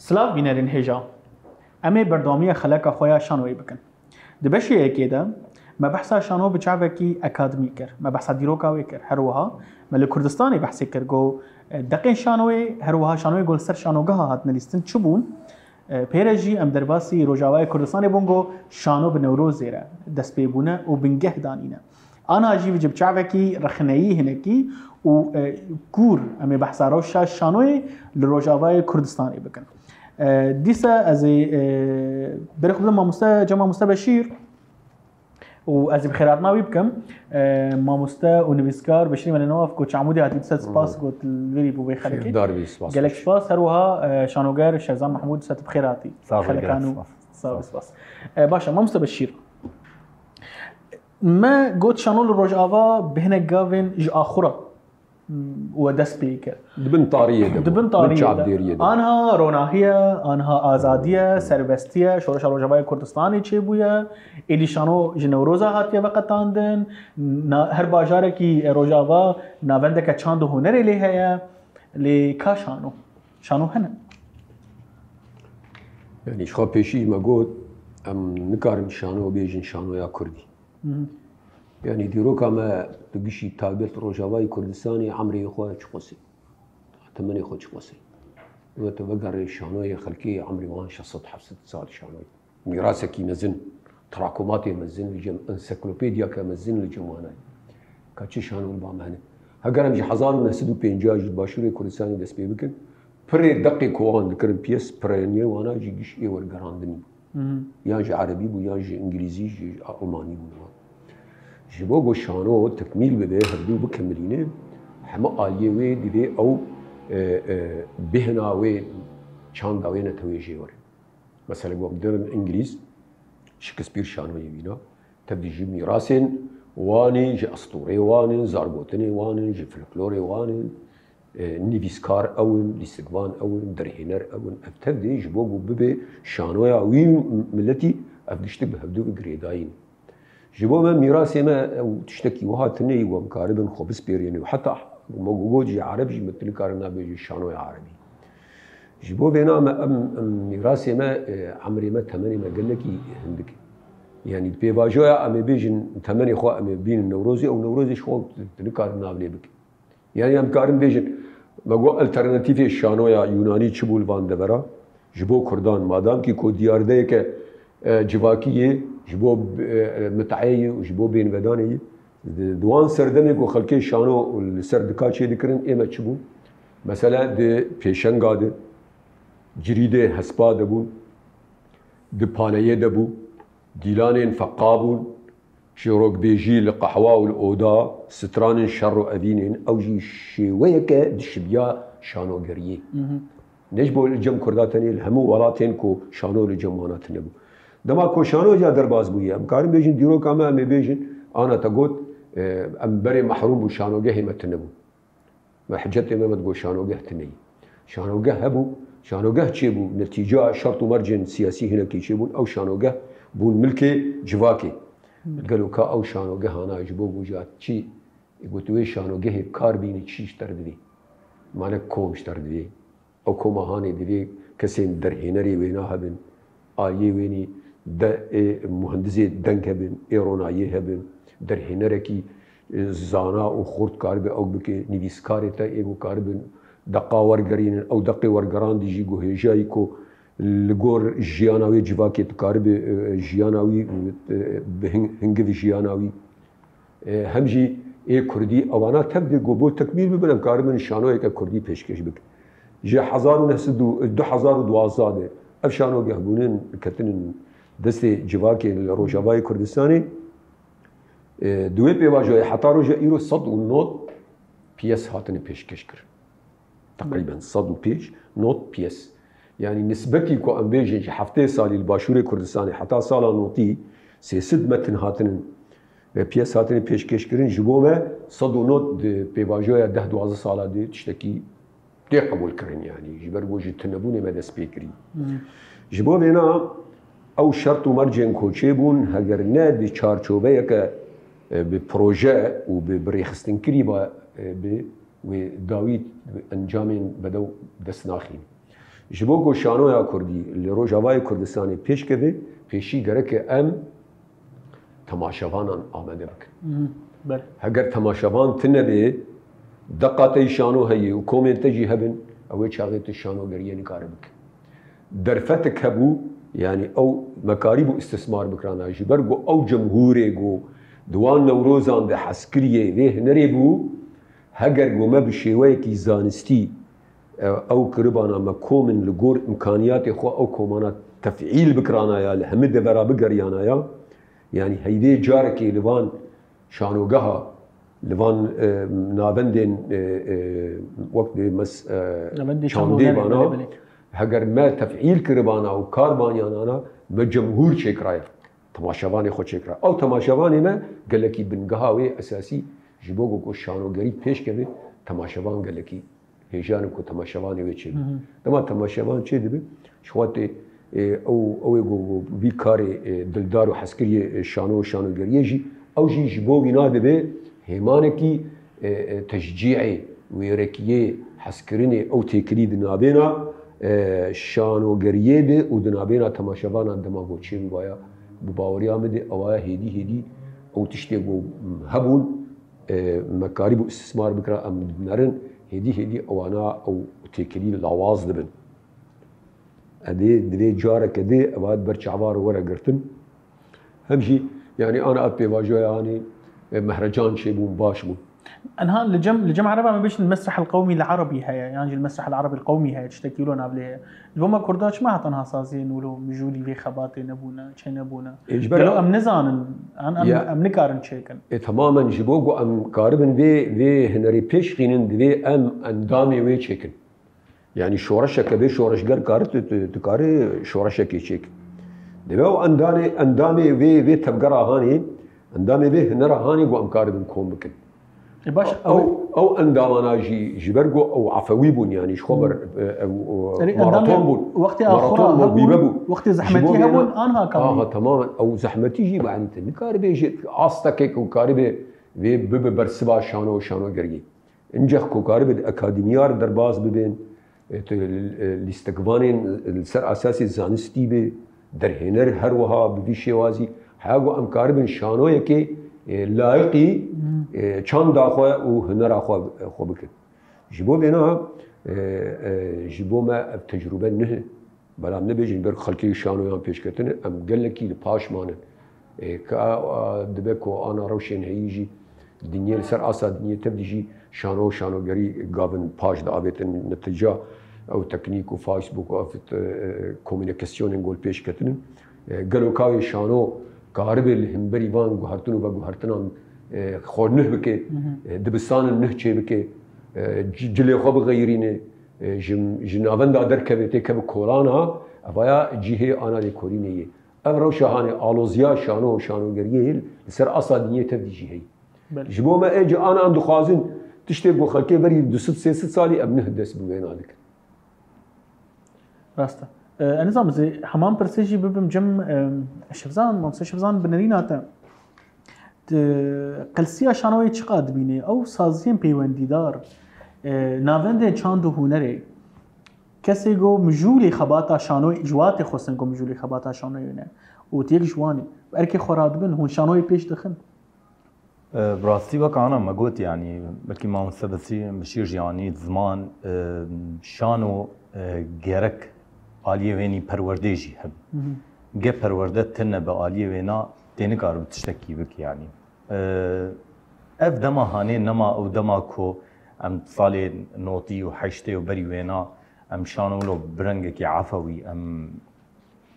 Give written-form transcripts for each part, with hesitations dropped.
سلاف بینرین هجا امی بردامی خلق خویا شانوی بکن دبشی اکیدا ما بحثا شانو بچعبه کی اکادمی کر ما بحثا دیروکاوی کر هر وها مل کردستانی بحثی کر گو دقیق شانوی هر وها شانوی گل سر شانوگه هات نلیستن چبون پیرجی ام درباسی روجاوای کردستانی بونگو شانو بنوروز زیره دست بیبونه و بنگه دانینه آنها جی وجب چعبه کی رخنهی هنکی و کور امی بحثا روشا شانوی لروجاوای کردستانی بکن دیسا از برخ بدم ماموستا جمع ماموستا بشیر و از بخیرات ما بکم ماموستا و نویسکار بشیر من نواف کو عمودی هاتي تسد سپاس قلت الفيديو بو خلكي داربي سپاس قالك سپاس هروها شانوغار شهزام محمود ست بخيراتي خلكانو سپاس باشا ماموستا بشیر ما قلت شانول الروج آوا بهنا جافين ج آخرة ودست بيكر دبن طارية آنها روناهية آنها آزادية سربستية شورش روجاوای کردستانی چه بویا ایلیشانو جنوروزا هاتیه وقت آندن هر باجاره کی روجاوا ناونده که چاند هنر لی هیا لی کا شانو هنه يعني شخا بيشي ما قلت ام نكارم شانو بيجن شانو يا كردي يعني ديروكا ما تقشي تابت روجاواي كردستاني عمري خويا تشقصي تمني خو تشقصي وتبقر شانوي خلكي عمري وان شصت حفصت سال شانوي ميراثك مزن تراكماتي مزن لجم انسيكلوبيديا كمزن لجماناي كاتشي شانو البامانه هاجرم جي حزار من سدو بينجاج باشوري كردستاني دس بيبكن بري دقيق كوان ذكر بيس برينيه وانا جي قش اي ورغراندني يا جي عربي بو يا جي انجليزي جي الماني بو جبوغو شانو تكميل بده هردو بكملينه حما آليه وي دي او بهنا وي چاندا وي نتويجي ور مثلا بو بدرن انجليز شكسبير شانو يبينا تبدي جي ميراثن واني جي اسطوري واني زارغوتني واني جي فلكلوري واني نيفيسكار او ليسكوان او درهينر او تبدي جبوغو ببي شانو يا وي ملتي افدشت بهدو جريداين جبوا ما ميراثي ما وتشتكي وهاتني ومكاربن خبز بيريني وحتى موجود عربي مثل كارنا بيجي شانو عربي جبوا بينا ما ميراثي ما عمري ما ثماني ما قال لك هندك يعني بيفاجويا ام بيجن ثماني خو ام بين النوروزي او نوروزي شو تلكارنا بليبك يعني ام كارن بيجن ما قال الترناتيف شانو يوناني تشبول فان دبرا جبوا كردان مادام كي كو ديار ديك جواكيه جبو متعاي وجبو بين بداني دوان سردمك وخلكي شانو السردكات شي ذكرن ايما تشبو مثلا دي بيشنغاد جريده حسبا دبو دي بانيه دبو ديلان فقابون شروق بيجي القحوه والاودا ستران شر ابينين او جي شويك دشبيا شانو غريه نجبو الجم كرداتني الهمو ولاتين كو شانو الجمانات نبو دما كوشانو جا درباز بويا امكارم بيجن ديرو كما ام بيجن انا تقول ام بري محروم بشانوجه همتنبو ما حجتي ما تقول شانوجه تني شانوجه هبو شانوجه تشيبو نتيجه شرط مرجن سياسي هنا كيشيبون او شانوجه بون ملكي جواكي قالوا كا او شانوجه انا يجبو بوجات شي قلت وي شانوجه كاربيني تشيش تردي معنى كوم تردي او كوما هاني دي كسين درهينري وينا هبن آيه ويني دا مهندسي دنك هبن ايرونايي هبن درهنركي زانا و خورد كارب او بكي نيفيسكاري تا ايغو كاربن دقا ورغرين او دقي ورغران دي جيغو هيجايكو لغور جياناوي جواكي تكارب جياناوي هنگوي جياناوي همجي اي كردي اوانا تبدي غوبو تكميل ببنم كاربن شانو ايكا كردي پیشکش بك جي 2012 افشانو جهبونين كتنن دستي جواكي الروجاواي كردستاني دوي بيواجه حتى روجا ايرو صد ونوت بيس هاتن بيشكش كر تقريبا صد وبيش نوت بيس يعني نسبتي كو ام بيجي حفتي سالي الباشوري كردستاني حتى سالا نوتي سي سد متن هاتن بيس هاتن بيشكش كرين جبوما صد ونوت بيواجه 10 سالا دي تشتكي دي قبول كرين يعني جبر وجه تنبوني مدى سبيكري جبو بينا او شرط مرجن كوتشيبون هجرنا دي تشارچوبيك ببروجي وبريخستن كريبا وداويد انجامين بدو دسناخين جبوكو شانو يا كردي اللي روجاواي كردستاني بيش كذا بيشي جرك ام تماشاوانا آمده بك. بله. هگر تماشاوان تنبه دقاتي شانو هي وكومنت تجي هبن او شاغيت الشانو غريه نكار بك. درفتك هبو يعني او مكاريبو استثمار بكرانا جبرغو او جمهوريغو دوان نوروزان ده حسكريه ويه نريبو هگر گوما بشيوه كي زانستي او كربانا مكومن لغور امكانيات خو او كومانا تفعيل بكرانا يا لحمد برا بقريانا يا يعني هيدي جاركي لوان شانوغها لوان نابندين وقت مس شاندي بانا هگر ما تفعيل كربانا و كاربانيانا ما جمهور شكرايا تماشاواني خود شكرا او تماشاواني ما قال لكي بنقهاوي اساسي جبوغو كو شانوغري پیش كبه تماشاوان قال لكي هيجانو كو تماشاواني ويچي دما تماشاوان چه دبه شواتي او يقول بيكاري دلدار وحسكري شانوغري جي او جي جبو بنا دبه هيمانكي تشجيعي ويركيه حسكريني او تكريد نابينا شانوغري ده ودنابينا تماشاوانا دماغو چه بوايا بباوريا مده اوايا هيدي او تشتيقو هبول مكارب استثمار بكرا ام نرن هدي اوانا او تكريد العواز دبن ادي دري جارك ادي اباد برچعبار ورا قرتن همشي يعني انا ابي واجو يعني مهرجان شي بون باش بون انها لجم عربه ما بيش المسرح القومي العربي هي يعني المسرح العربي القومي هي تشتكي لنا عليه البوما كرداش ما هتنها صازين ولو مجولي في خباتي نبونا شي نبونا لو ام نزان ام نكارن شيكن تماما جيبوغو ام قاربن في هنري بيش خينن دي ام اندامي وي تشيكن يعني شورشك بي شورشگر كارت تكاري شورشك تشيك دبو اندامي في تبقرا هاني اندامي في هنرا هاني جو ام قاربن كوم بكن او اندامانا جبرغو او عفوي بون يعني شخبر ماراثون بون وقت اخرى وقت زحمتي هبون انها كمان تماما او زحمتي جي يعني تنكاربي جي استكك وكاربي في برسبا شانو غري انجخ كو كاربي اكاديميار درباز ببين الاستقبانين السر اساسي زانستي به درهنر هر وها بفي شوازي حاجو ام كاربن شانو يكي لایقی چند داخل و هنر خو بکن. جبو بینا جبو ما تجربه نه بلام نبیجین بر خالقی شانویان پیش کردن ام گلکی لپاش مانن که دبکو آنا روشن هیجی دنیا سر آسا دنیا تبدیجی شانوگری گابن پاش دعوتن نتیجه او تکنیک و فیسبوک و کمیونیکاسیون گل پیش کردن گلوکای شانو قارب الهمبري وان غهرتنو بغهرتنان خورنه بك دبستان النه چه بك جلي خو بغيرينه جنابن دا دركبته كب كورانا افايا جيه انا لي كورينيه افرو شهاني الوزيا شانو غريل سر اصاديه تبدي هي جبو ما اجي انا عند خازن تشتي بو خلكي بري دست سيست سالي ابن هدس بوينالك راسته نظام زي حمام برسيجي ببم جم شفزان ممس شفزان بنريناتا قلسيا شانوي چقاد بيني او سازين بيونديدار ناوند چاندو هنري كسي گو مجولي خباتا شانوي اجوات خوسن گو مجولي خباتا شانوي نه و تيك جواني بركي خوراد بن هون شانوي پیش دخن براستي وقع انا ما قلت يعني بلكي ما مسبسي بشير جياني زمان شانو گرك آلیه وینی پرورده‌جی هب. گه پرورده تنه به آلیه وینا دینه کارو تشتکی بک یعنی. اف دما هانه نما او دما کو ام سال نوتی و حشته و بری وینا ام شانولو برنگ کی عفوی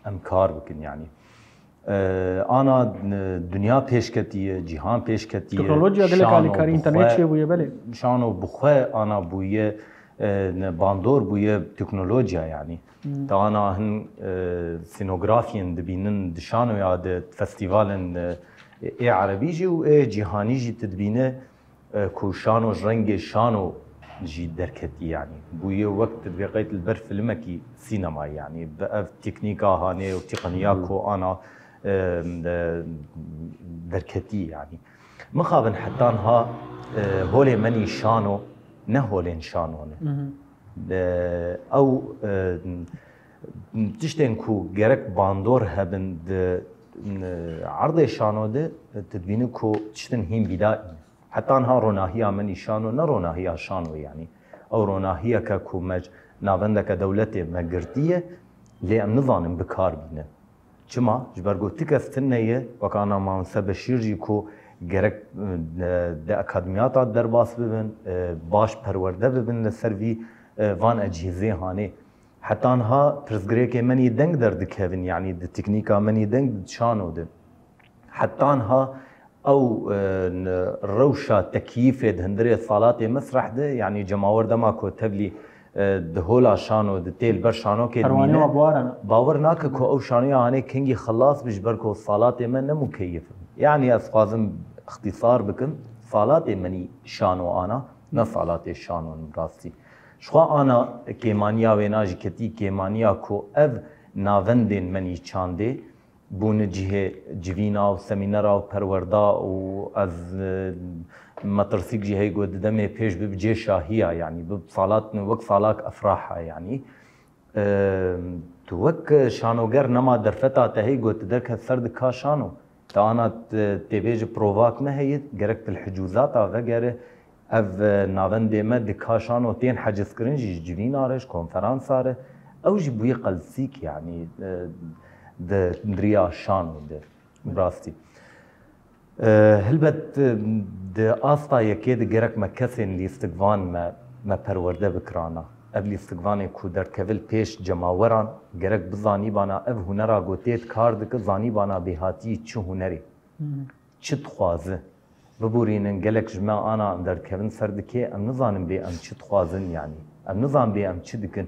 ام کار بکن یعنی. آنا دنیا پیش کتیه جهان پیش کتیه. تکنولوژی اگه کاری کاری اینترنت چیه بویه بله. شانو بخواه آنا بویه باندور بویه تکنولوژیا یعنی. تا أنا هن سينوغرافيين دبينن دشانو ياد فستيفالن إيه عربيجي وإيه جهانيجي تدبينه كوشانو رنج شانو جي دركتي يعني بويه وقت بقيت البر فيلمكي سينما يعني بقى تكنيكا هاني وتقنياكو أنا دركتي يعني مخابن حتى ها هولي مني شانو نه هولين شانونه او تشتين كو جرك باندور هبن عرض شانو ده تدبين كو تشتن هين بدائي حتى انها روناهية مني شانو نا روناهية شانو يعني او روناهية كاكو مج نافندك دولتي مقرتية لي ام نظام بكار بينا چما جبرگو تکستنیه وکانا مانسه بشیرجی کو گرک ده اکادمیات درباس ببن باش پرورده ببن لسروی وان اجهزه هانه حتی انها پرزگره که منی دنگ دردکهون يعني ده تکنیکا منی دنگ شانو ده حتی انها او روشا تکییف هندره صالات مسرح ده يعني جماور ده ماكو تبلي دهولا شانو دتيل بر شانو كي حرواني وبوارنا باور ناك كو او شانو يعني كينجي خلاص بجبركو صالات من مكيف يعني اسقازم اختصار بكم صالات مني شانو انا نا صالات شانو براستي شو انا كيمانيا ويناجي كتي كيمانيا كو اف ناوندين مني چاندي بون جهه جوينا و سمينرا و پروردا و از مترسيك جهه قد دمي بيش ببجي شاهية يعني بصالات وك صالات افراحها يعني توك شانوگر نما درفتا تهي قد درك السرد كا شانو تا انا تبيج بروفاك ما هي جرك الحجوزات وغيره اف ناوند ما دكا شانو تين حجز كرنجي جوين ارش كونفرانس اره او جي بوي قلسيك يعني د دريا شانو د براستي هلبت د آستا یکی د گرک مکسین لیستگوان ما پرورده بکرانا اب لیستگوان کو در کول پیش جماوران گرک بزانی بانا اب هنرا گوتیت کار دک زانی بانا بهاتی چه هنری چه تخوازه ببورینن گلک جمع آنا در کون سردکه ام نزانم بی ام چه تخوازن يعني ام نزان بی ام چه دکن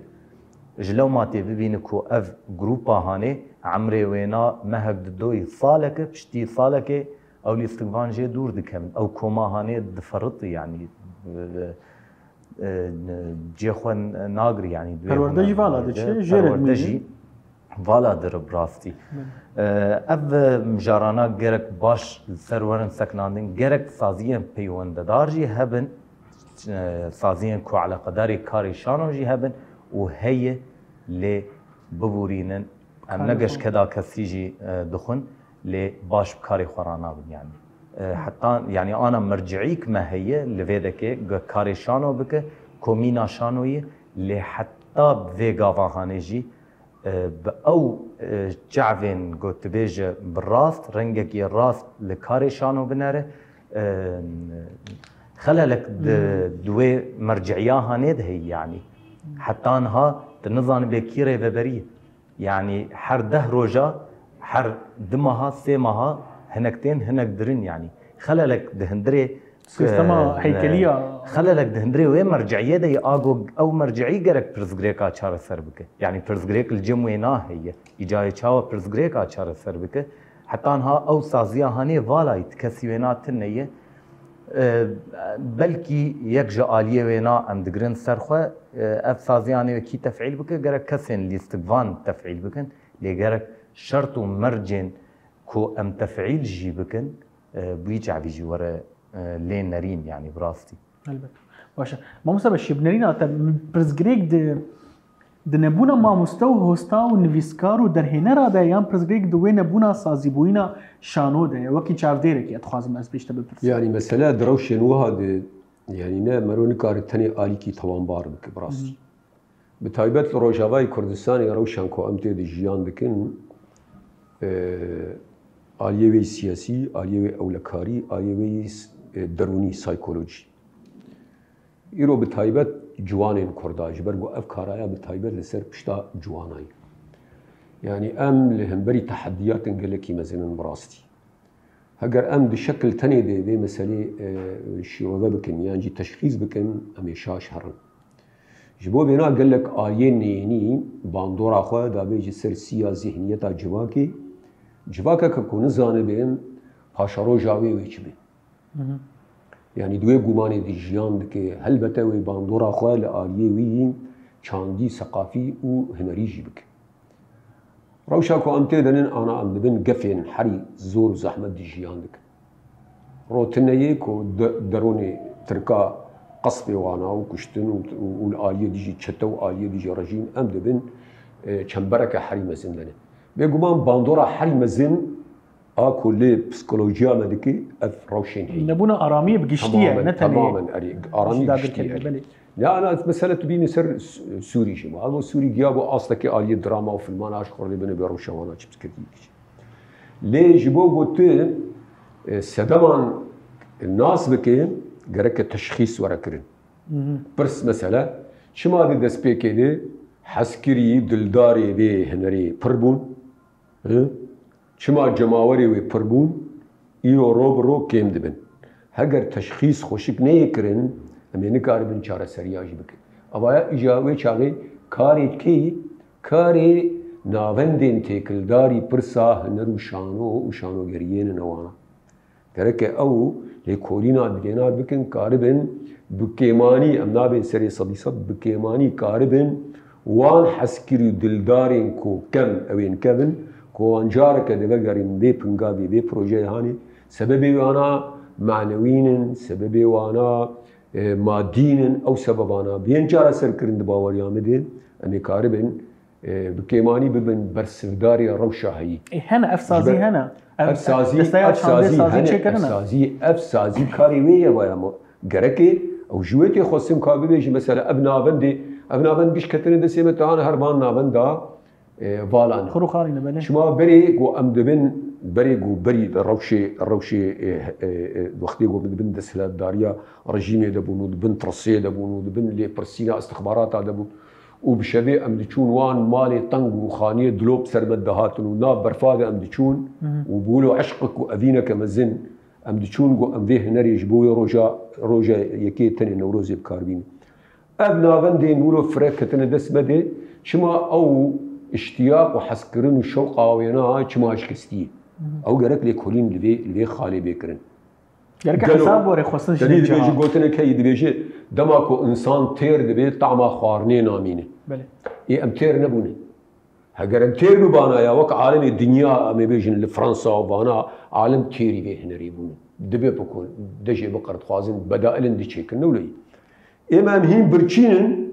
جلو ماتی ببین کو اف گروپا هانه عمره وینا مهک دوی سالک پشتی سالک او الاستقبال جي دور دكم او كوما هاني دفرط يعني جي خوان ناغري يعني پروردجي فالا دشي جيرد پروردجي فالا در براستي اف مجارانا گرك باش سرورن سكناندن گرك سازيان پيوند دارجي هبن سازيان كو على قدر كاري شانو جي هبن وهي لي ببورينن ام نگش كدا كسيجي دخن لي باش بكاري خورانا بن يعني حتى يعني انا مرجعيك ما هي لفيدك كاري شانو بك كومينا شانوي لي حتى بفيغا فاهانيجي او جعفين قلت بيج بالراست رنجك الراست لكاري شانو بناره خلالك دوي مرجعيا هانيد هي يعني حتى انها تنظان بكيري وبريه يعني حر ده روجا حر دمها سيمها هنكتين هنك درين يعني خلالك دهندري سيستما هيكليه خلالك دهندري وين مرجعيه دي اغو او مرجعي جرك برزغريكا چار سربك يعني برزغريك الجم وينا هي اجاي چاو برزغريكا چار سربك حتى انها او سازيا هاني والا يتكسي وينا تنيه بلكي يكجا آلية وينا ام دقرن سرخه اف سازياني وكي تفعيل بك جرك كسين لاستقفان تفعيل بكن لي جرك شرط مرجن كو ام تفعيل جي بكن بيجع بيجي ورا لين نرين يعني براستي البته باشه ما مسبب شبنرين اتا برزغريك د نبونا ما مستوى هوستا و نویسکار و در هنر ده یان برزغريك دوی نبونا سازیبوینا شانو ده وکی چاو دیره که اتخوازم از بیشتر بپرسیم يعني مسألة دروشين وهذا يعني نا مرون كار تاني آلي كي توان بار بك براستي بتايبت روجاواي كردستاني روشان كو امتي دي جيان بكن آليوي سياسي آليوي أولكاري آليوي دروني سايكولوجي إيرو بتايبت جوانين كرداج برجو أفكارها بتايبت لسر بشتا جواناي يعني أم لهم بري تحديات انجلكي مثلا براستي هجر أم بشكل تاني دي مسألة شيروبا بكن يعني تشخيص بكن أم يشاش هرن جبو بينا قال لك آلين نيني باندورا خوا دا بيجي سر سيا ذهنيتا جواكي جواكا ككون زانه بهم پاشارو جاوي ويچبه يعني دوی گمانه دی جیان که هلبته وی باندورا خواه لآلیه وی چاندی ثقافی و هنری جی بک روشا کو امته دنن انا ام دبن گفین حری زور زحمت دی جیان دک روتنه کو درون ترکا قصب وانا وكشتن والآلية ديجي تشتا وآلية ديجي رجيم أم دبن چمبرك حري مزن لنا بيقومان باندورا حري مزن كل بسيكولوجيا مدكي اف روشين هي نبونا اراميه بقشتيه نتني تماما ارامي بقشتيه لا انا مساله تبيني سر سوري شما هذا سوري جابوا اصلك آلية دراما وفيلمان اشكر لي بني بيروشا وانا تشبس كردي ليه جيبو قلت سدمان الناس بكي جرك تشخيص وركرن برس مثلا شما دي دس بيكي حسكري دلداري بي هنري بربون شما جماوري وي بربون ايرو روبرو كيم دبن هگر تشخيص خوشك نيكرن امي نكار بن چاره سرياج بكن اوايا اجاوي چاغي كاري كي كاري ناوندين تيكلداري برسا هنرو شانو گريين نوانا گرك او لكولينا دينا بكن كاربن بكيماني امنابين سري صديصات بكيماني كاربن وان حسكري دلدارين كو كم اوين كبن كو انجارك دبقرين بي بنقابي بي بروجي هاني سببي وانا معنوين سببي وانا مادين او سببانا بينجار سركرين دباوريا مدين امي كاربن بكيماني ببن برسفداري روشا هي هنا افسازي هنا افسازي افسازي كاري ويا ويا جركي او جويتي خصم كابي بيجي مثلا ابنابند بيش كترين دسيمه تاعنا هربان نابندا فالان خرو خارينا بله شما بري جو ام دبن بري الروشي وقتي جو دبن دسلا داريا رجيمي دبونو دبن ترسي دبونو دبن لي برسينا استخبارات دبون وبشبه ام دچون وان مالي طنق وخانيه دلوب سرمد دهاتن وناب برفاده ام دچون وبولو عشقك واذينك مزن ام دچون جو ام ذي هنري جبوي روجا يكي تاني نوروزي بكاربين ابنا فندين ولو فريكتنا دس بدي شما او اشتياق وحسكرن وشوق عوينا شما اشكستي او قالك لي كولين اللي خالي بيكرن قالك حساب وري خصن دليل بيجي قلتنا كي بيجي دماكو انسان تير دبي طعما خوارني نامينه بله اي ام تير نبوني هاجر ام تير نبانا يا وك عالم الدنيا ام بيجن لفرنسا وبانا عالم تيري به هنري بون دبي بكون دجي بقرت خوازن بدائل دي كنو لي اما مهم برشينن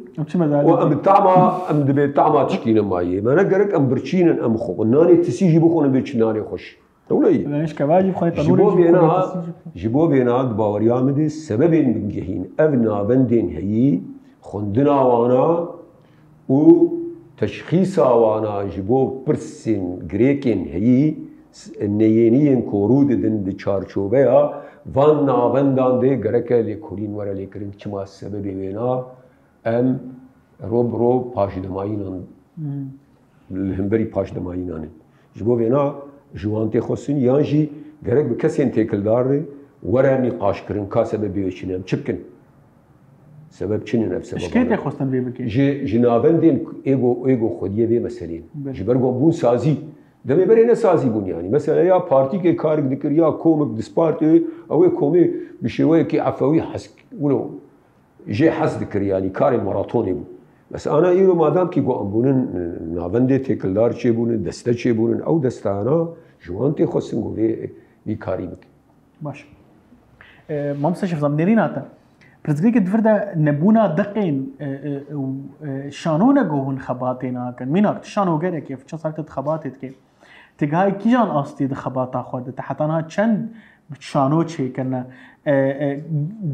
وام طعما ام دبي طعما تشكينا ماي ما نقرك ام برشينن ام خوناني تسيجي بخون بيتشناني خوش دولي ليش كواجي بخوني تنوري جيبو بينا باوريا مدي سببين بنجهين ابنا بندين هي خندنا وانا و تشخيصا وانا جيبو برسين جريكين هي النيينيين كورود دن بچارچوبيا وان ناوندان دي گركه لكورين ورا لكرين چما سبب وينا ام رو پاشدماينان الهمبري پاشدماينان جبو وينا جوانتي خصين يانجي گرك بكسين تيكلدار ورا نقاش كرين كا سبب يوچنم چبكن سبب چنين اف سبب شكيت خصن بي بكي جنابندين ايغو خوديه بي مسلين جبرگو بون سازي دمي برينا سازي بون يعني مثلا يا بارتي كي كارك ذكر يا كومك ديسبارتي او كومي بشويه كي عفوي حسك ولو جي حس ذكر يعني كاري ماراثوني بس انا ايرو مادام كي جو امبونن نافندي تيكلدار شي بونن دسته شي بونن او دستانا جوانتي خصن جو بي كاري بك باش مامسا شف ضمنيريناتا برزقيك دفردا نبونا دقين شانونا جوهن خباتينا كان ميناك شانو غير كيف شو صارت خباتت كيف تجاي كيجان أصلي دخباتا خود حتى أنا چند شانو شيء كنا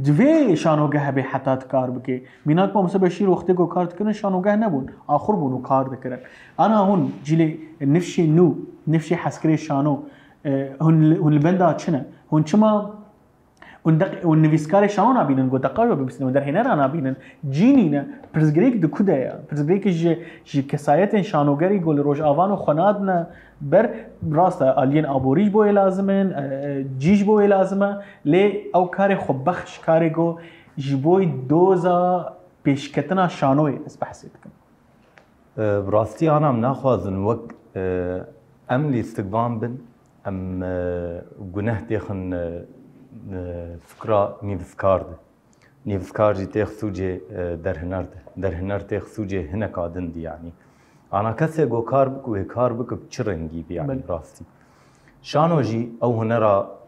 دوی شانوگه به حتات کار بکه مینات با مثلا بشیر وقتی کو کار کردن شانوگه نبود آخر بونو کار دکرن انا هون جلی نفشي نو نفشي حسكري شانو هون البندا چنه هون چما اون نویسکار شانو نبینن گو دقایق ببینن در هنر نبینن جینینا پرزگریک دکودایا پرزگریک جی کسایت شانوگری گل روج آوانو خنادنا بر راستا آلین آبوریج بوی لازمن جیج بوی لازمه لی او کار خوب بخش کاری گو جبوی دوزا پیشکتنا شانوی اس بحثید کن براستی آنم نخوازن وقت املی استقبام بن ام گناه دیخن فكرة نيفسكار جي تيخ سوجي در هنر تيخ سوجي هنا قادن دي يعني انا كسي جو كار بك بچرنگي بي يعني براستي شانو جي او هنرا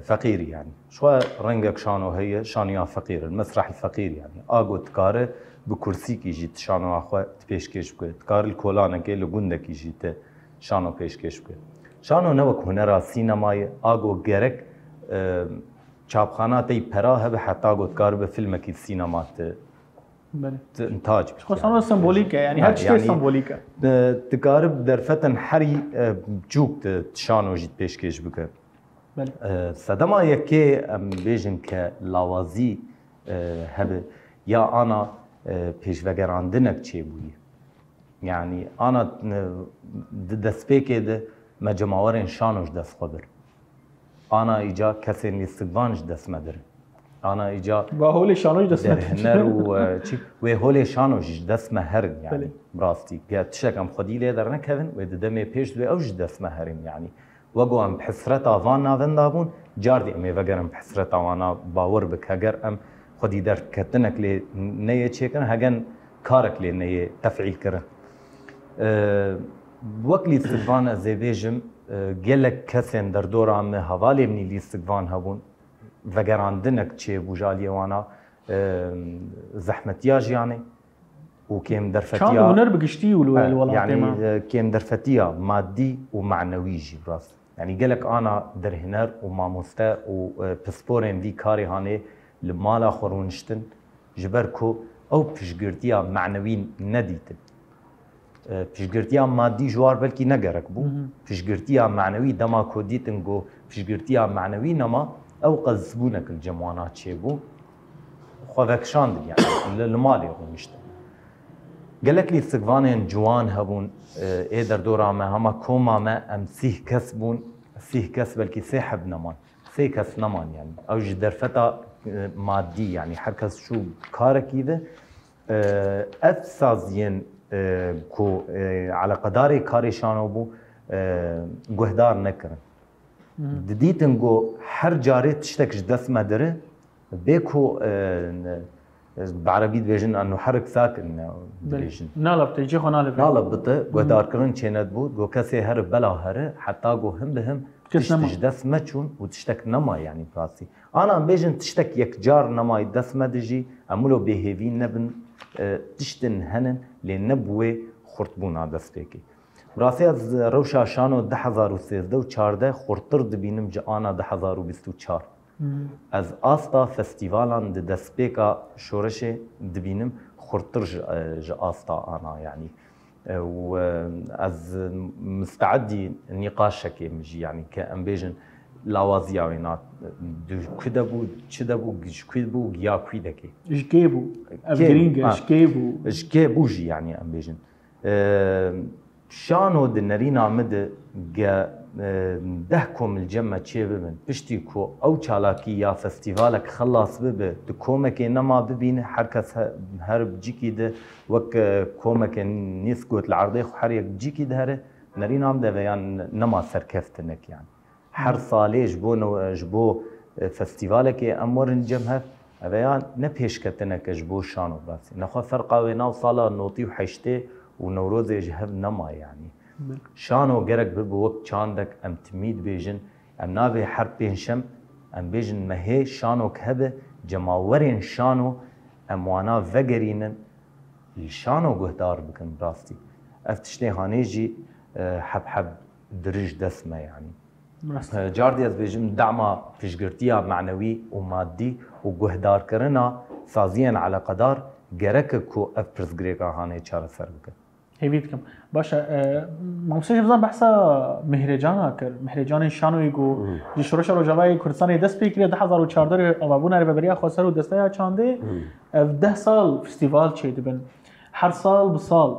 فقير يعني شو رنجك شانو هي شانيا فقير المسرح الفقير يعني اغو تكاره بكرسي كي جيت شانو اخو تبيشكش بك تكار الكولانا كي لغوندك جيت شانو بيشكش بك شانو نوك هنرا سينماي اغو جرك چاپخانه پرا هب حتی گفتار به فیلم کی سینمات انتاج خصوصا سمبولیکه یعنی هر چیز سمبولیکه تقارب در فتن حری جوک تشانو جیت پیشکش بکه بله صدما یکی ام بیجن که لاوازی هب یا انا پیشوگراندنک چی بویی یعنی انا دسپیکه ده مجموعه شانوش دست خبر انا ایجا کسی نیستگانش دست مدر انا ایجا با هول شانوش دست مدر و چی و هول شانوش دست مهرن یعنی براستی که تشکم خودی لیدر نکردن و ددم پیش دو اوج دست مهرن یعنی وگو ام بحسرت آوان ناون دابون جاردی امی وگرم بحسرت آوانا باور بک اگر ام خودی در کتنک لی نیه چیکن هگن کارک لی نیه تفعیل کرن وقتی استقبال از بیجم گلک کسین در دوران حوالی منی لیستگوان هبون وگراندنک چه بوجالی وانا زحمتیاج یعنی و کم در فتیا شان هنر بگشتی ولو يعني کم در فتیا مادی و معنوی جی براست يعني گلک آنا در هنر و ماموسته و پسپورن دی کاری هانه لمالا خورونشتن جبر کو او پیشگرتیا معنوی ندیتن پیشگرتیا مادی جوار بلکی نگرک بو پیشگرتیا معنوی دما کودیتن گو پیشگرتیا معنوی نما او قزبونک الجمعانات چه بو خوکشاند يعني لمالی خونشتن گلک لی استقوانین جوان هبون ای در دورا ما هما کوما ما ام سیه کس بون سیه کس بلکی سه حب نمان سه کس نمان يعني او جدر فتا مادی يعني هر کس شو کارکی ده افسازین کو على قدار کارشانو بو گهدار نکرن دیتن گو هر جاری تشتکش دست مدره بیکو بعربی بیجن انه حرک ساکن بیجن نالب تيجي خو نالب بته گهدار کرن چند بود گو کسی هر بلا هر حتی گو هم به هم تشتش دست مچون و تشتک نما يعني براسي انا بیجن تشتک یک جار نما دست مدجی عملو بهوی نبن تشتن هنن لنبوه خورتبونا دستکی براسي از روشا شانو 2013 و 14 خورتر دبینم جانا 2024 از آستا فستیوالان دستپیکا شورش دبینم خورتر ج آستا انا يعني و از مستعدي نقاش شكي مجي يعني كأم بيجن لاوازيا وينات كدبو تشدبو كدبو يا كيدكي اشكيبو افجرينجا اشكيبو جي يعني ام بيجن شانو دنرينا مد جا دهكم الجمع تشي ببن بشتيكو او تشالاكي يا فستيفالك خلاص بب دكومك انما ببين حركس هرب جيكي ده وك كومك نيسكوت العرضي خو حريك جيكي ده نرينا مد بيان نما سركفتنك يعني هر ساله جبو فستیوالک امورن جمع اویان نپیش کتنک جبو شانو باسی نخوا فرقا وینا سالا نوتی و حشته و نوروز جهب نما يعني شانو گرک ببو وقت چاندک ام تمید بیجن ام نابه هر پینشم ام بیجن مهی شانو کهبه جماورین شانو ام وانا وگرینن شانو گهدار بکن براستی افتشتی هانه جی حب درج دسمه يعني جاردي از بيجم دعما پیشگرتیا معنوي ومادي وجهدار كرنا سازيا على قدار جرك كو افرز غريكا هاني چار سر بك هيفيتكم باشا ممسيش بزن بحثا مهرجانا كر مهرجان شانو يگو جي شروش رو جواي كردستان دست بيكري 2014 ابابونا رو بريا خسر و دستا چانده 10 سال فستيفال چه دبن هر سال بسال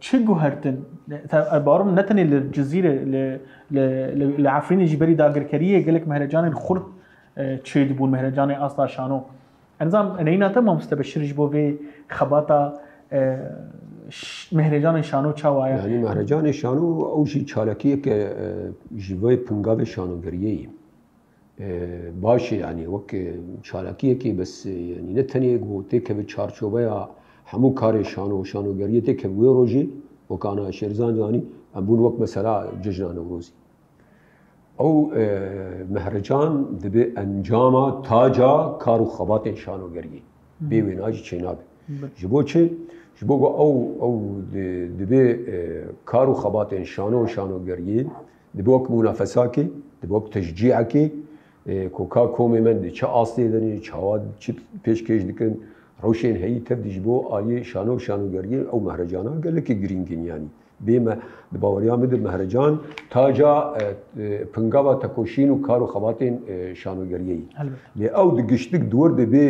چه گوهرتن بارم نتنی للجزيره لعفرين جبري داگرکریه گلک مهرجان خرد چه دبون مهرجان اصلا شانو انظام نيناته ما مستبشرش بو في خباتا مهرجان شانو چاوایا يعني مهرجان شانو او شي چالکیه که جوای پنگاو شانوگریه باشه يعني وك چالکیه که بس يعني نتنی گوته که به چارچوبه همو کار شانوگریه ته که وی روزی وكان شيرزان يعني ابون وقت مثلا ججنا نوروزي او مهرجان دبی انجام تاجا کارو خبات شانوگری بیویناج چیناب جبو چه جبو او دبی کارو خبات شانوگری دبوک منافساکی دبوک تشجیعکی کوکا کومی من دی چه آستی دنی چهاد چه پیشکش دکن روشین هی تبدیج بو آیه شانوگری او مهرجانا گله که گرینگین یعنی بیم باوریا مد مهرجان تاجا پنگاوا تکوشین و کارو خواتین شانوگریی لی او دگشتک دور دبی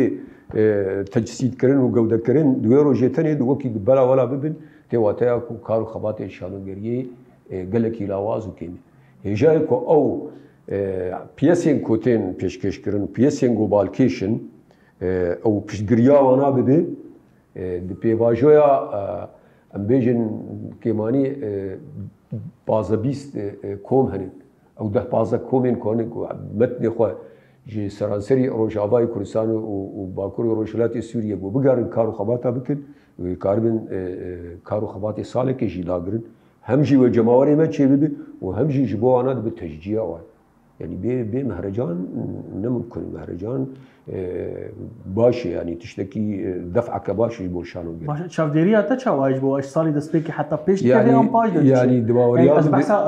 تجسید کردن و گوده کردن دوی روزتنی دو کی بلا ولا ببین تواتیا کو کارو خواتین شانوگریی گله کی لاواز کمی هجای کو او پیسین کوتین پیشکش کردن پیسین گوبالکیشن او پیشگریا وانا ببی دی پیواجویا ام بیجن کمانی بازه بیست کوم هنن او ده بازه کومین کنن کو متن خو جی سرانسری روجاوای کردستان و باکوری روشلاتی سوریه بو بگارن کارو خباتا بکن و کاربن کارو خباتی ساله که جی لاگرن هم جی و جماوری ما چه ببی و هم جی جبو آناد به تشجیع آوای یعنی به مهرجان نممکن مهرجان باشه يعني تشتكي دفعك باشه بوشانو باشه شافديريا تا وايج بواش صالي دسبيكي حتى بيش يعني ام باج يعني دواوريا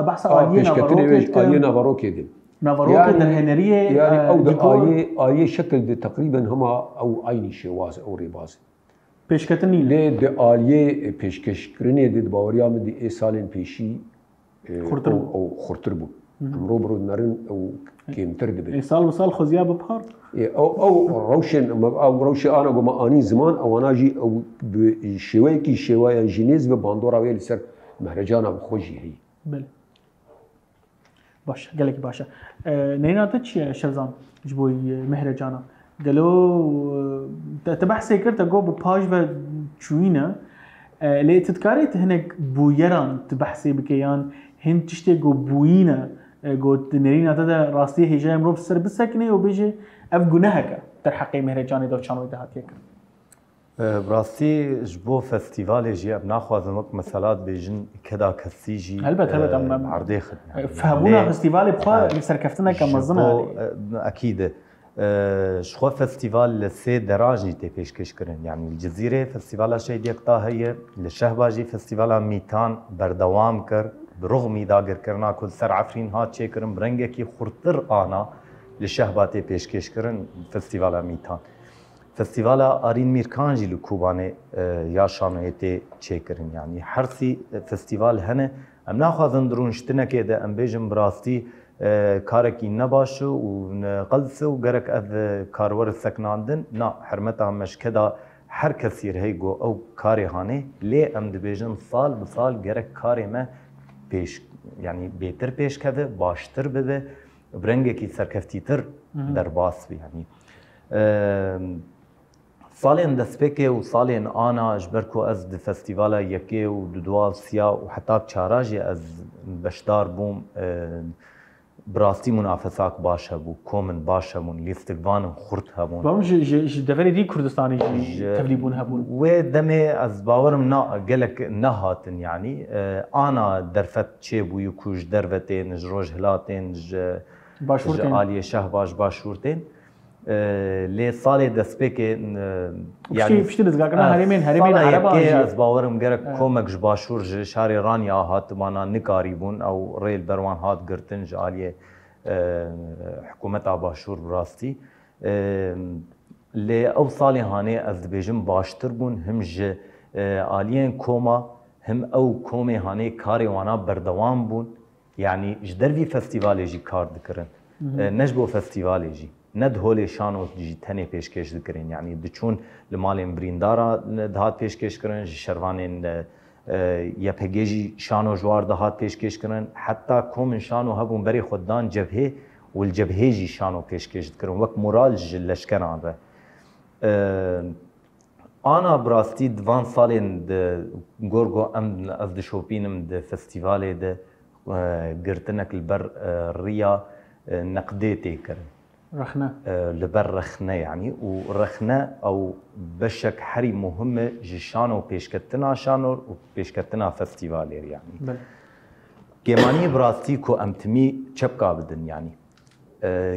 بحث آلية نافاروكي دي نافاروكي درهنريه يعني او آية شكل دي تقريبا هما او عيني شواز او ريباز بيشكتني ليه دي آلية بيشكش كرني دي دواوريا من دي اي سالين بيشي او خرطربو امرو برو نرن او كيمتر دبي سال وصال خوزيا ببحر او روشن انا بما اني زمان او انا جي او شوي كي شوي جينيز بباندورا ويل سر مهرجان ابو خوجي هي بله باش قالك باشا نينا تتش شرزان جبوي مهرجانا قالوا تبحثي كرت جو بباج و تشوينا لي تذكرت هناك بويران تبحثي بكيان هن تشتي جو بوينا قلت نرينا تدا راستي هي جاي مروف السر بالسكنه وبيجي اف جناهك ترحقي مهرجاني دو شانو دهات يك براستي جبو فستيفال جي بناخذ وقت مسالات بيجن كذا كسيجي البته عرضي خد فهمونا فستيفال بخوا سركفتنا كمنظمه اكيد شخو فستيفال لسه دراجي تي پیشکش کرن يعني الجزيره فستيفال شي ديقتا هي للشهباجي فستيفال ميتان بردوام كر برغم داگر کرنا کل سر عفرین هات چه کرن برنگه کی خورتر آنا لشهباتی پیشکش کرن فستیوالا میتان فستیوالا آرین میرکان جی لکوبانه یا شانویتی چه کرن يعني حرسی فستیوال هنه ام ناخوازن درونشتنه که ده ام بیجم براستی کارکی نباشه و قلسه و گرک اف کارور سکناندن نا حرمتا همش کدا هر کسی رهی گو او کاری هانه لی ام دبیجن سال بسال گرک کاری ما پیش يعني بهتر پیش کده باشتر بده برنگه کی سرکفتی تر در باس بی يعني سالين دسپیکه و سالين آنا اجبرکو از د فستیوالا یکی و دو سیا و حتی چاراجی از بشدار بوم براستی منافسات باش هبو کومن باش هبون لیفتگوان خورد هبون برام دفری دی کردستانی تبلیبون هبون و دمه از باورم نا گلک نهاتن يعني انا درفت چه بوی کوش دروتین جروج هلاتین باشورتین عالیه شهباش باشورتین لی سال دسپیک يعني فشتي دزگاکنا هریمین عربا از باورم گرک کومک باشور شهر رانیا هات مانا نکاری بون او ریل بروان هات گرتن عالیه حکومت باشور براستی لی او سالی هانه از بیجم باشتر بون هم ج عالیه کوما هم او کومی هانه کاری وانا بردوام بون يعني جدروی فستیوالی جی کار دکرن نجبو فستیوالی جی ند هولی شانو جی تنه پیشکش دکرین يعني دچون لمالین بریندارا دهات پیشکش کرن شروانین یا پگیجی شانو جوار دهات پیشکش کرن حتی کومن شانو هبون بری خوددان جبهه والجبهه جی شانو پیشکش دکرن وقت مورال لشکر آن را انا براستی دوان سالین گورگو ام از دشوپینم د فستیوالی د گرتنک البر ریا نقدیتی کرن رخنه لبر رخنه يعني ورخنه او بشك حري مهمه جشانو بيشكتنا شانو وبيشكتنا فستيفالير يعني بل كيمانية براستي كو أمتمي شبكة بدن يعني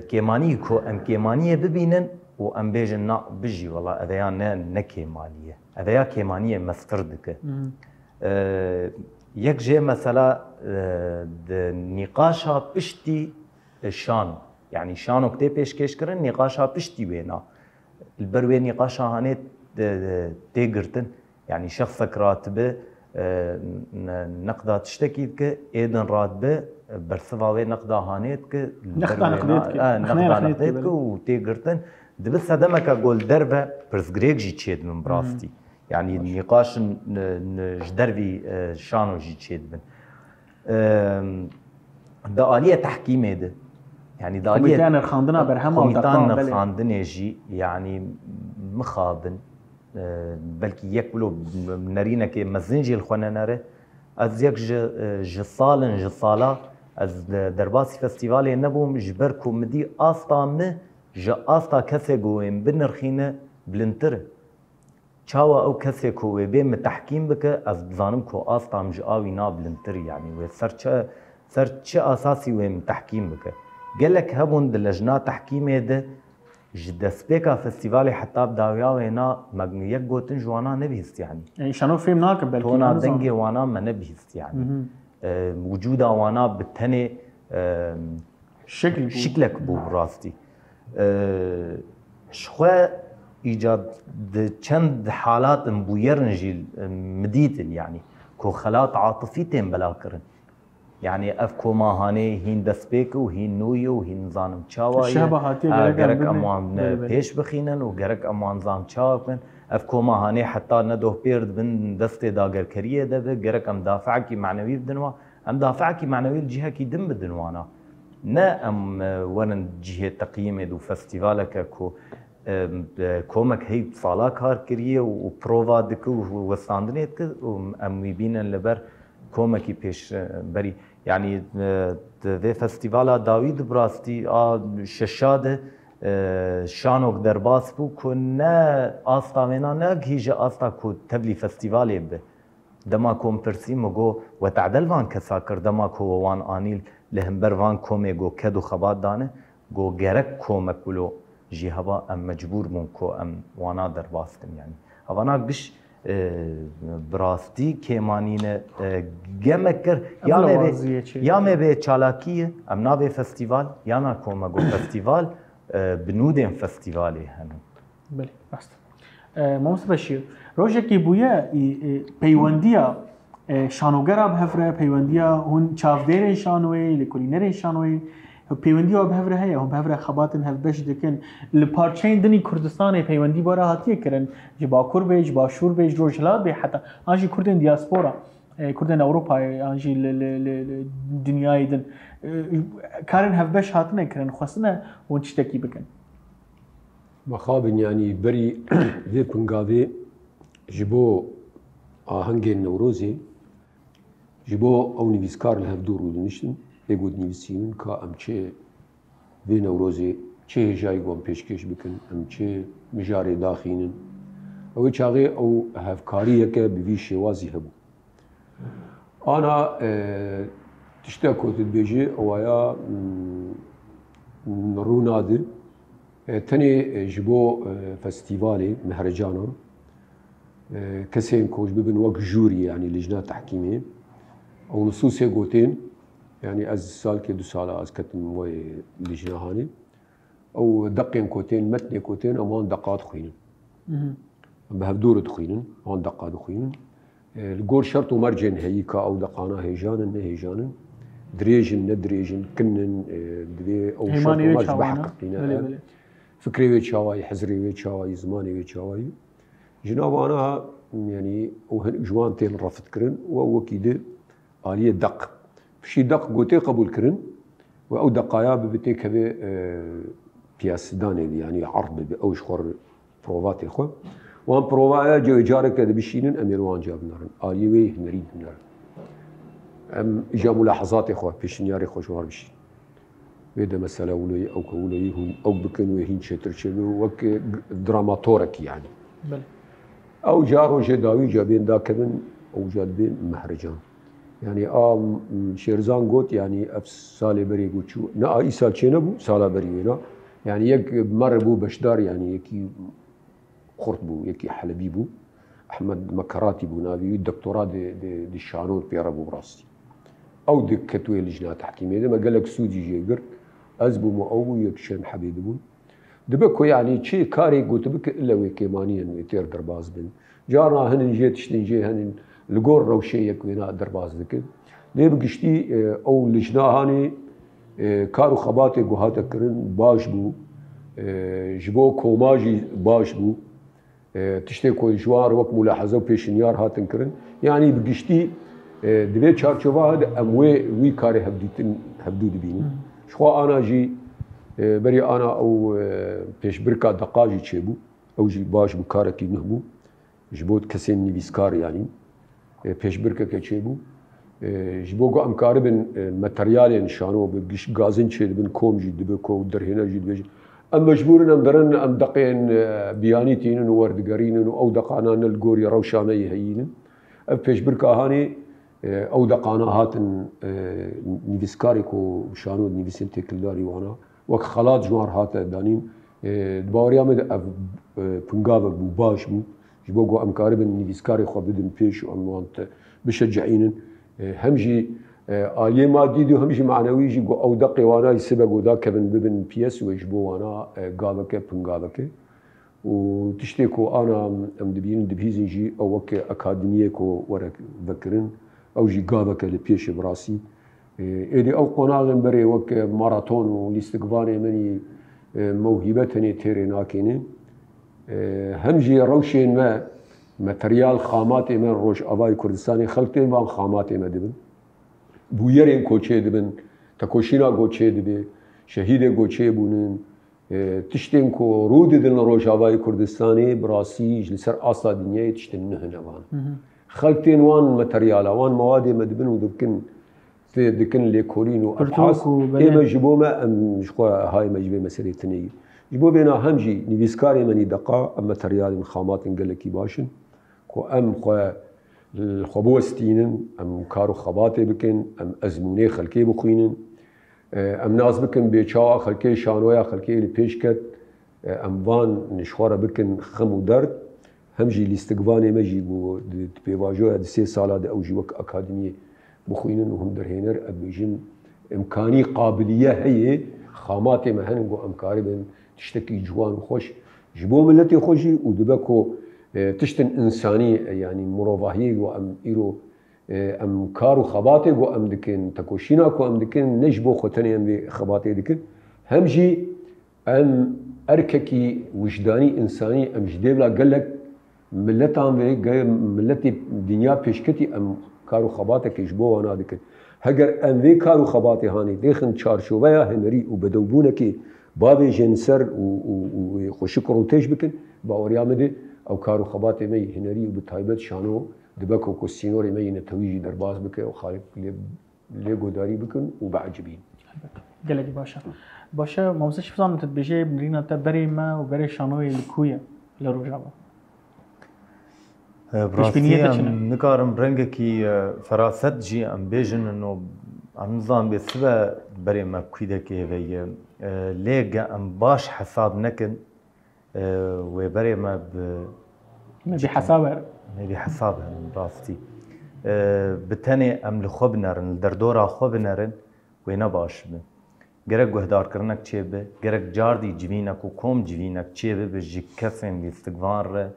كيمانية كو أم كيمانية ببينن وأم بيجن نا بجي والله أذيا نكيمانية أذيا كيمانية مستردك يك جي مثلا نقاشها بشتي الشانو يعني شانو كتي بيشكش كرن نقاشها بشتي وينا البروي نقاشها هاني تيقرتن يعني شخصك راتبه نقدا تشتكيك ايدن راتبه برسفاوي نقدا هانيتك نقدا نقدتك وتيقرتن دبس هدمك اقول دربه برسغريك جي تشيد من براستي يعني النقاش جدربي شانو جي تشيد من ده آلية تحكيمي ده يعني ده آلية كوميتان الخاندنا برهما كوميتان الخاندنا جي يعني مخابن بلكي يكبلو نرينا كي مزنجي الخوانا ناره از يك جصالا از درباسي فستيفالي نبوم جبر كوميدي آستا مه جا آستا كسي قوين بنرخينه بلنتره چاوا او کسی کو به متحکیم بکه از بزانم کو آستام جاوی نابلنتر يعني و سر چه اساسی و متحکیم بکه قالك هبون دلجنا تحکیم ده جدسبيكا فستيفالي حتى بداويا وهنا مغنيك جوتن جوانا نبيست يعني شنو فيلم ناكب بالكي تونا دنجي وانا ما نبيست يعني وجودا وانا بالتني شكلك بو براستي شخوا ایجاد چند حالات مبويرن جيل مديتن يعني كو خلات عاطفيتين بلا كرن يعني افكو ما هاني هين دسبيك وهين نويو وهين زانم تشاواي غرق امان بيش بخينن وغرق امان زان تشاوكن افكو ما هاني حتى ندوه بيرد بن دستي داغر كريه دبه غرق ام دافعكي معنوي بدنوا ام دافعكي معنوي الجهه كي دم بدنوانا نا ام ورن جهه تقييم دو فستيفالك كو كومك هي صالا كار كريه وبروفا دكو وستاندنيت ام بينن لبر كومكي بيش بري يعني في فستيفالا داويد براستي ششاده شانوك درباس بو كنا استا منا نجيج استا كو تبلي فستيفالي به دما كوم برسي مگو وتعدل وان كساكر دما كو وان انيل لهمبر وان كومي جو كدو خبات دانه جو گرك كومك بلو جي هوا ام مجبور مونكو ام وانا درباستن يعني هوانا بش براستي كيمانين جمكر يا ما بي چالاكيه ام نابي فستيفال يا نا كوماغو فستيفال بنودين فستيفالي هن بله راست موس بشير روجكي بويا بيونديا شانوگرا بهفره بيونديا هون چافدير شانوي لكولينر شانوي پیوندی آب هفره هیا هم هفره خباتن هف بش دکن لپارچین دنی کردستان پیوندی بارا هاتیه کرن جبا کربیج با شوربیج روجلات به حتی آنجی کردن دیاسپورا کردن اروپا آنجی دنیای دن کارن هف بش هاتنه کرن خواستنه ون چتکی بکن مخابن يعني بري ذي بنغافي جبو آهنگ نوروزي جبو او نویسکار الهفدور ودنشتن بگود نویسین که ام چه وی نوروزی چه جای گم پیشکش بکن ام چه مجاری داخینن او چاقی او هفکاریه که بوی شوازی هبو انا تشتا کوتد بیجی اوایا روناده تنی جبو فستیوالی مهرجانا کسین کوش ببن وقت جوری يعني لجنة تحكيمية او نصوص قوتين يعني از سال كي 2 سال از كتن موي لجنة هاني او دقين كوتين متن كوتين او هون دقات خوينن بهبدور تخوينن هون دقات خوينن الجور شرط ومرجن هيكا او دقانا هيجانن هيجانن دريجن ندريجن كنن دري او شرط ومرج بحققنا فكري ويتشاواي حزري ويتشاواي زماني ويتشاواي جناب انا يعني وهن جوان تيل رفض كرن وكيد آلية دق فشي دق قوتي قبول كرن او دقايا ببتي كبي بياس داني يعني عرض او شخور بروفاتي خو وان بروفايا جو جارك بشينن امير وان جاب نارن آلية وي نريد نار ام جا ملاحظاتي خو بشنياري خو شوار بشي ويدا مسألة ولي او كولي او بكن وهين شتر شنو وك دراماتورك يعني بله او جارو جداوي جابين داكن او جاد بين مهرجان يعني شێرزان گوت يعني اف سالێ بەرێ گوت چوو نە ئای سال چێ نەبوو ساڵا بەریێنا يعني یەک مەڕ بوو بەشدار يعني یەکی خورد بوو یەکی حەلەبی بوو ئەحمەد مەکەڕاتی بوو ناوی دکتۆرا دی شانۆ پێڕە بوو ڕاستی ئەو کەتوێ لیژنا تحکیمێ دەمە گەلک سوودی ژێگر ئەس بوومە ئەو بوو یەک شوێن حەبێ دەبوون دەبە کۆ یعنی چێ کارێک گوت بکە لەوێ کێمانیان وێ تێر دەرباز بن جارنا هەنن ژێ تشتین ژێ هەنن لەگۆڕ ڕەوشەیەک وێنا دەرباز دەکرد لێ بگشتی ئەو لیژناهانێ کار و خەباتێک گوهاتەکردن باش بوو ji bo koma jî baş bû tiştê ku jwar wek mulahize û pêşinyar hatin kirin yanî bi giştî di vê çarçova de em wî karê hevdû dibînin ji xwe ana jî berî ana ew pêşbirka deqa jî çêbû ew jî baş bû karekî nûh bû ji bo kesên nivîskar yanî pêşbirkeke çêbû ji bo ku em karibin materyalên şano bi gazin çê dibin kom jî dibe ku derhêner jî dibêjin em mecbûrin em derin em deqên biyanî tînin û werdigerînin û ew deqana li gorî rewşaneyê heyînin ev pêşbirkahanê ew deqana hatin nivîskarê ku şano nivîsên têkildarî wana wek xelat ji wan hate danîn di baweriya me de ev pingavek bû baş bû ji bo ku em karibin nivîskarê xwe bidin pêş û em wan te bişecehînin hem jî aliyê madî dî hem jî manewî jî ku ew deqê wana jî sibe goda kevin bibin piyes wê ji bo wana gaveke pingaveke û tiştê ku ana em dibînin dibihîzin jî ew wek akademiyê ku were vekirin ew jî gaveke li pêşê bi rastî êdî ew qonaxên berê wek maraton û lîstikvanê menî mewhîbe tenê têrê nakêne hem jî rewşên me materyal xamatê me Rojavayê Kurdistanê xelk tên van xamatê me dibin bûyerên koçê dibin tekoşîna goçê dibe şehîdê goçê bûnin tiştên ku rû didin li Rojavayê Kurdistanê bi rastî ji li ser asla dinyayê tiştên nihine van xelk tên wan materyala wan mewadê me dibin û dikin lêkolîn û ebhas ême ji bo me em ji xwe hayê me ji vê meselê tineyî ji bo vêna hem jî nivîskarê menî deqa em materyalên xamatên gelekî başin ku em xwe xwe biwestînin em kar û xebatê bikin em ezmûnê xelkê bixwînin em nas bikin bêçawa xelkê şanoya xelkê li pêş ket em van ji xwe re bikin xem û derd hem jî lîstikvanê me jî bû di pêvajoya di 3 sala de ew jî wek akademiyê bixwînin û hûn derhêner ev bêjin imkanî qabiliye heye xamatê me henin ku em karibin tiştekî ciwan û xweş ji bo milletê xwe jî û dibe ku tiştin insanî yani mirovahiyê ku em îro em kar û xebatê ku em dikin tekoşîna ku em dikin ne ji bo xwe tenê em vê xebatê dikin hem jî em erkekî wijdanî insanî em ji dêvla gelek milletan vê milletê dinya pêşketî em kar û xebatekê ji bo wana dikin heger em vê kar û xebatê hanê dêxin çarşoveya hunerî û bedewbûnekê bavêjin ser û xweşik rûtêj bikin baweriya me de ew kar û xebatê me yê hunerî û bi taybet şano dibe ku sînorê me yê netewî jî derbas bike û xalek lê godarî bikin û beecibîn gelekî baş e mamostê şî bizanim tu dibêjê mirîna te berê me û berê şanoyê li ku ye li Rojava براستی نکارم رنگه کی فراست جی ام بیجن انو ام نظام به سبا بری مبکیده که وی لیگ ام باش حساب نکن و بری ما بحساب براستی بتنی ام لخوب نرن دردورا خوب نرن و نباش به گرگ گهدار کرنک چه به گرگ جاردی جوینک و کوم جوینک چه به بجی کسین لیستگوان ره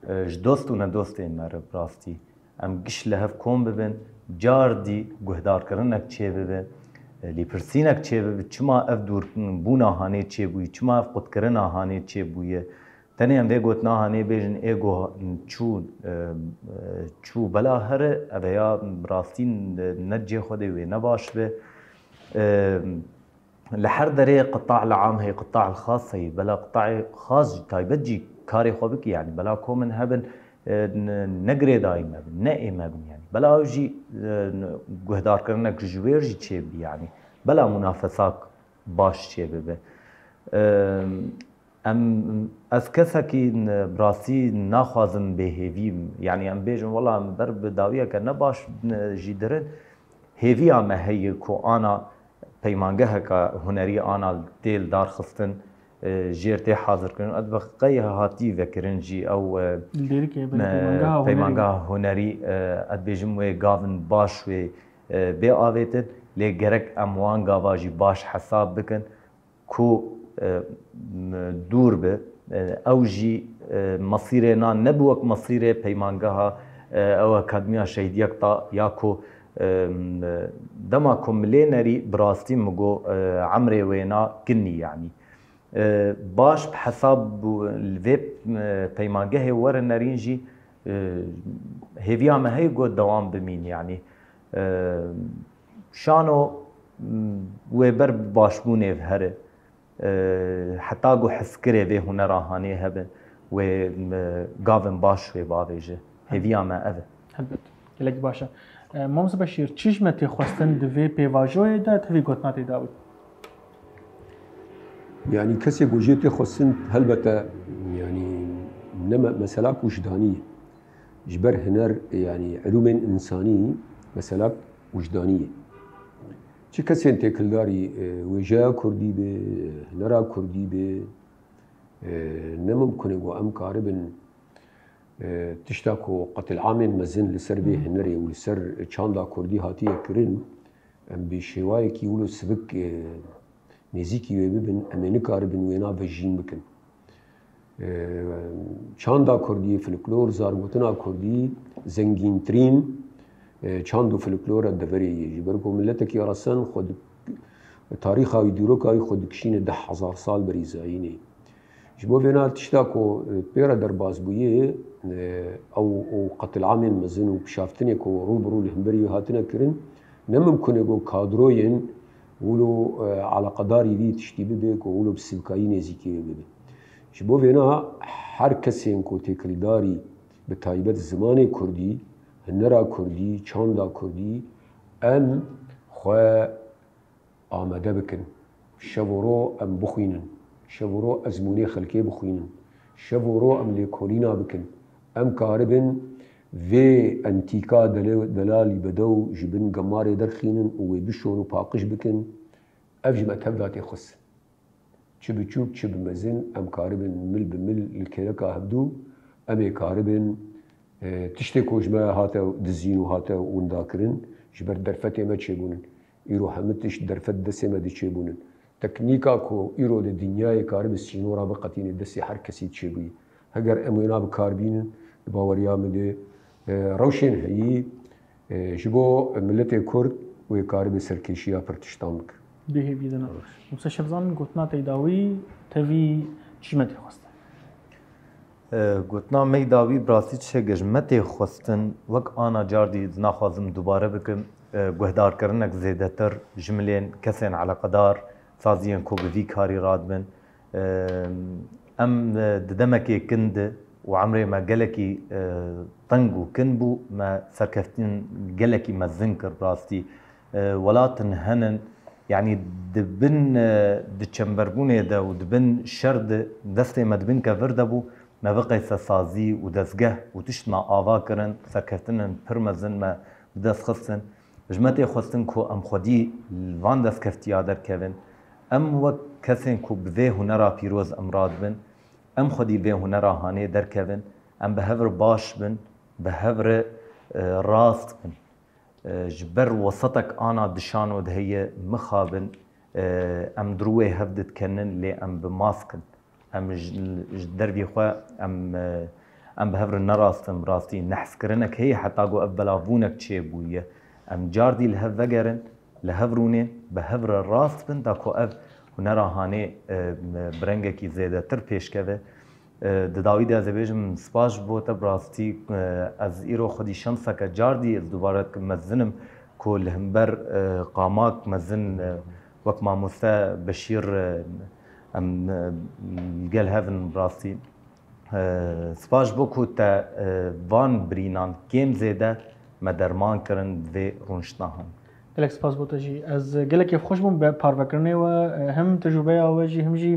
ji dost û nedostên me re rastî em giş li hev kom bibin cardî guhdarkirinek çê bibe lêpirsînek çê bibe çima ev dûrbûna hanê çêbûyî çima ev qutkirina hanê çêbûye tenê em vê gotina hanê bêjin êgo çû bela here ev ya rastî ne cê xwedê wê nebaş be li her derê qitaዕ li am heye qitaዕ li xas heye bela qitaعê xas jî taybet jî karê xwe bikî yani bela komin hebin ne girêdayî me bin ne ê me bin yani bela ew jî guhdarkirinek ji wêr jî çêbî yani bela münafesak baş çê bibe ام از کسکی براستی نخوازم به هیوی یعنی ام بیجم والله ام بر بداویه که نباش جیدرن هیوی ام هی کو آنا پیمانگه که هنری آنا تیل دار خستن جیرتی حاضر کنن ادبقی هاتی وکرن جی او پیمانگه هنری ادبیجم و گاون باش و به آویتد لی گرک اموان گاواجی باش حساب بکن کو دور به او جی مصير نان نبوك مصير پیمانگه او اکادمیا شهیدیک تا یا کو دما کملینری براستی مگو عمري وینا کنی یعنی باش بحساب الویب پیمانگه ور نرینجی هیویا ما هی گو دوام بمین یعنی شانو وبر باشبونه في هره حتى جو حس كره به هنرا هاني هبن و قافن باش و باویجه هیویا ما اوه هلبت لك باشا مامز بشير چیش متی خواستن دوی پیواجوه ده توی گوتناتی داوید يعني كسي جوجيتي خصن هلبته يعني نما مسألة وجدانية جبر هنر يعني علوم إنساني مسألة وجدانية چه کسی انتقالداری وجه کردی به هنرا کردی به نممکنه و ام کاربن تشتاكو قتل عام مزن لسر به هنري ولسر چاندا کردی هاتی کرن ام بشوای کی ولو سبک نزیکی و ببن امنه کاربن وینا وجین بکن چاندا کردی فلکلور زارگوتنا کردی زنگین ترین چاندو فلکلور دفری جبرکو ملتك يا رسن خود تاريخها ويديروكا خود كشين 10,000 سال بريزايني جبو فينا تشتاكو بيرا درباز بويه او قتل عامين مزن وبشافتني كو روبرو الهمبري هاتنا كرن نممكن يقول كادروين ولو على قداري دي تشتي بيك ولو بسبكاي نزيكي بيك جبو فينا هر كسين كو تكلداري بتايبت زمان كردي هنرا کردی چاندا کردی ام خواه آمده بکن شورو ام بخوینن شورو ازمونی خلکی بخوینن شورو ام لیکولینا بکن ام کاربن و انتیکا دلالی بدو جبن گماری درخینن و بشون و پاقش بکن اف جمعت هفداتی خس چه بچوب چه بمزن ام کاربن مل بمل لکلکا هبدو ام کاربن تشتي كوجما هاتا دزين وهاتا ونداكرن جبر درفتي ما تشيبونن يرو همتش درفت دسي ما دي تشيبونن تكنيكا كو يرو للدنيا كارب السينورا بقتين الدسي حركسي تشيبوي هجر امونا بكاربين باوريا مدي روشن هي جبو ملتي كرد وكارب سركيشيا برتشتانك به بيدنا وبس شبزان قلتنا تيداوي تبي شمتي خواست گوتنا می داوی براستی چه گجمتی خواستن وک آنا جاردی نخوازم دوباره بکم گهدار کرنک زیده تر جملین کسین علا قدار سازیان کو بوی کاری راد بن ام ددمکی کند و عمری ما گلکی طنگو کن بو ما سرکفتین گلکی ما زنکر براستی ولاتن هنن يعني دبن دچمبربونه ده و دبن شرد دسته ما دبن كفردبو ما بقي سازي ودزگه وتشتما آوا کرن سرکفتنن پرمزن ما بدست خستن جمعتي خستن كو ام خودي وان دست کفتیا در کون ام وک کسین کو به هنرا پیروز امراد بن ام خودي به هنرا هانه در کون ام بهور باش بن بهور راست بن جبر وسطك انا دشانو دهي مخابن ام دروي هفدت كنن لي ام بماسكن ام دربي خو ام بهفر نراستم راستي نحس كرنك هي حتى جو ابلافونك تشيبويه ام جاردي لهفجرن لهفرونين بهفر الراست بن داكو اف ونرا هاني برنگكي زياده تر پیش كده داوید از بیشم سپاس بوده براستی از ایرو خودی شانسه که جاردی از دوباره مزنم کل همبر قامات مزن وقت ما مسته بشیر ام گل هفن براستی سپاس بو که تا وان برینان کم زده مدرمان کرن و رونشتاهن گلک سپاس بۆ تەژی ئەس گەلێکی خۆش بووم بە پارڤەکردنەوە هەم تەجروبەیەوەژی هەمژی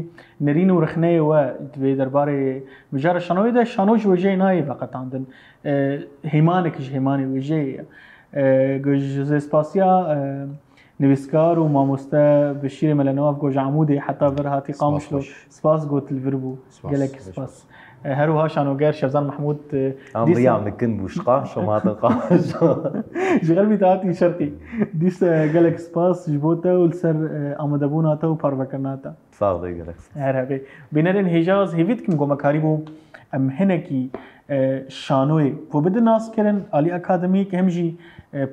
نەرین و رخنەیەوە دوێ دەربارەی بژارە شانۆیدا شانۆژ وێژەی نایە بەقەتاندن هەیمانێکیش هەیمانی وێژەیە جوزێ سپاسیا نویسکار و مامۆستا بەشیرێ مەلەنەوە گۆژ عەموودێ حتا بەر هاتی قامشلۆ سپاس گوت لڤر بوو گەلێکی سپاس هەروەها شانۆگەر شەفزان محمود ڕیان بکن بوشقا شۆماتە قاش ji qelbî te şerqî dîsa gelek spas ji bo te û li ser amadebûna te û parvekirina te. ساغ دێ گەلێک Her hevê bênerên hêjaz hêvî dikim gomekarî bû em hinekî şanoyê xwe bidin naskirin alî akademîk hem jî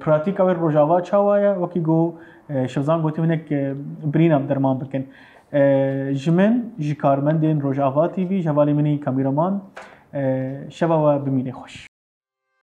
pratîka wê rojava çawa ye wekî got şevzan gotî hinek birîna derman bikin. Ji min ji karmendên Rojava TV ji hevalê min ê kamîraman şeva we bimînê xweş.